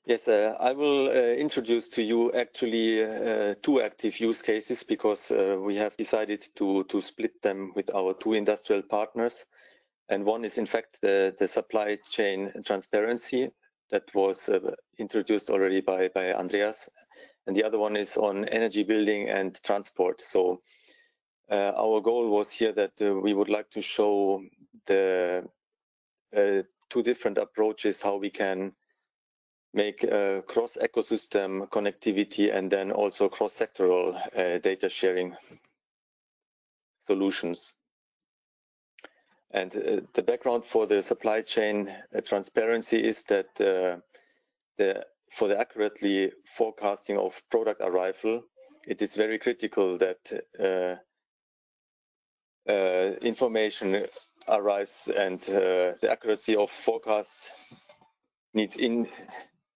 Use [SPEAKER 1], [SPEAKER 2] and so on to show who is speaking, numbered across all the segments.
[SPEAKER 1] Yes, I will introduce to you actually two active use cases, because we have decided to split them with our two industrial partners. And one is in fact the supply chain transparency that was introduced already by Andreas. And the other one is on energy building and transport. So our goal was here that we would like to show the two different approaches, how we can make cross-ecosystem connectivity and then also cross-sectoral data sharing solutions. And the background for the supply chain transparency is that for the accurately forecasting of product arrival, it is very critical that information arrives, and the accuracy of forecasts needs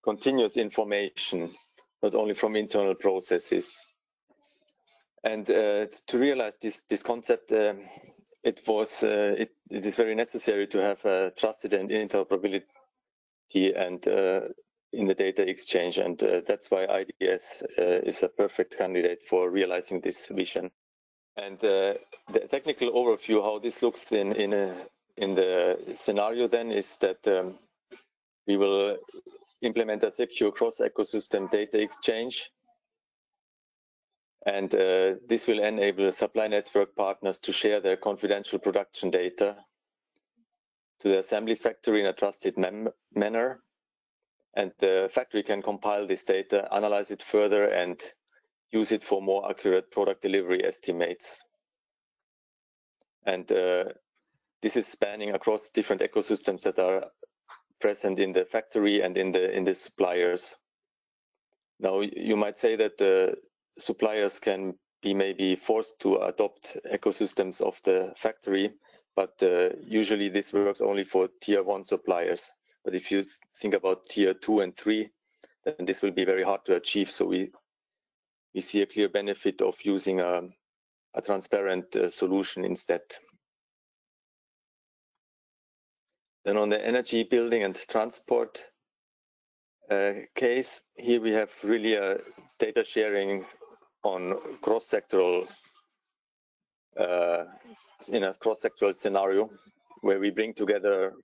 [SPEAKER 1] continuous information, not only from internal processes. And to realize this concept, it is very necessary to have trusted and interoperability and in the data exchange, and that's why IDS is a perfect candidate for realizing this vision. And the technical overview, how this looks in the scenario then, is that we will implement a secure cross-ecosystem data exchange, and this will enable supply network partners to share their confidential production data to the assembly factory in a trusted manner, and the factory can compile this data, analyze it further, and use it for more accurate product delivery estimates. And this is spanning across different ecosystems that are present in the factory and in the suppliers. Now, you might say that the suppliers can be maybe forced to adopt ecosystems of the factory, but usually this works only for tier 1 suppliers. But if you think about tier 2 and 3, then this will be very hard to achieve. So we see a clear benefit of using a transparent solution instead. Then on the energy building and transport case, here we have really a data sharing on cross-sectoral in a cross-sectoral scenario where we bring together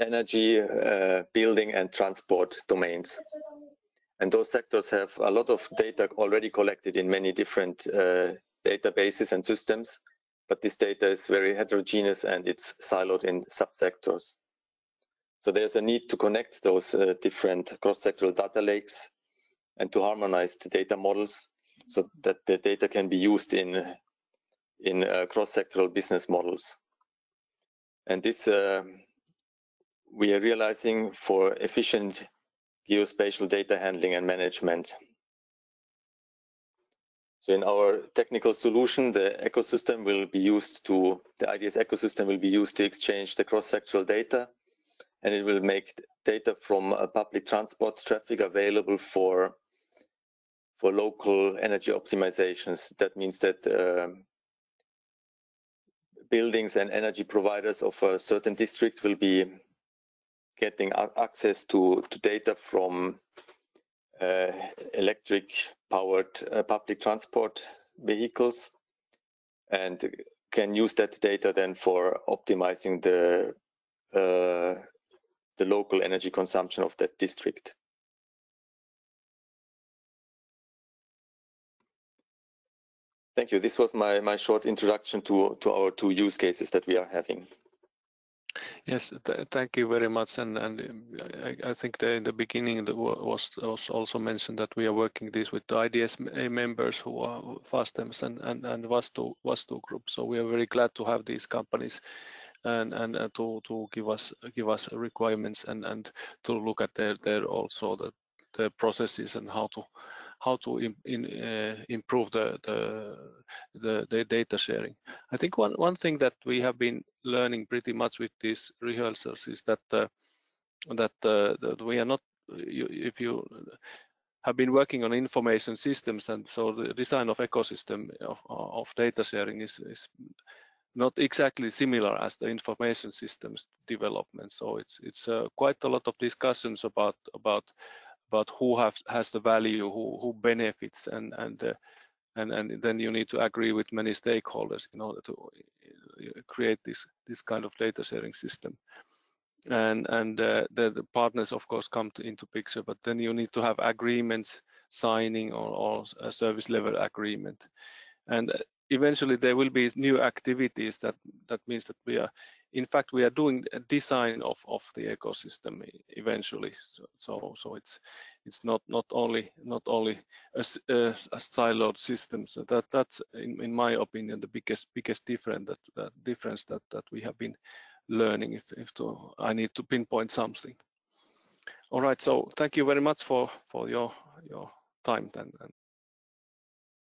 [SPEAKER 1] energy, building and transport domains. And those sectors have a lot of data already collected in many different databases and systems, but this data is very heterogeneous and it's siloed in subsectors. So there's a need to connect those different cross-sectoral data lakes and to harmonize the data models so that the data can be used in cross-sectoral business models. And this we are realizing for efficient geospatial data handling and management. So in our technical solution, the ecosystem will be used to, the IDS ecosystem will be used to exchange the cross-sectoral data, and it will make data from public transport traffic available for local energy optimizations. That means that buildings and energy providers of a certain district will be getting access to data from electric powered public transport vehicles, and can use that data then for optimizing the local energy consumption of that district. Thank you. This was my short introduction to our two use cases that we are having.
[SPEAKER 2] Yes, thank you very much. And I think in the beginning it was also mentioned that we are working this with the IDS members who are FASTEMS and Vastu Group. So we are very glad to have these companies and to give us requirements and to look at their also the processes and how to improve the data sharing. I think one thing that we have been learning pretty much with these rehearsals is that we are not, if you have been working on information systems, and so the design of ecosystem of data sharing is not exactly similar as the information systems development. So it's quite a lot of discussions about who has the value, who benefits, and then you need to agree with many stakeholders in order to create this kind of data sharing system. And the partners of course come into picture, but then you need to have agreements, signing or a service level agreement. And eventually there will be new activities that means that in fact we are doing a design of the ecosystem eventually. So it's not only a siloed system. So that's in my opinion the biggest difference that we have been learning. I need to pinpoint something. All right. So thank you very much for your time and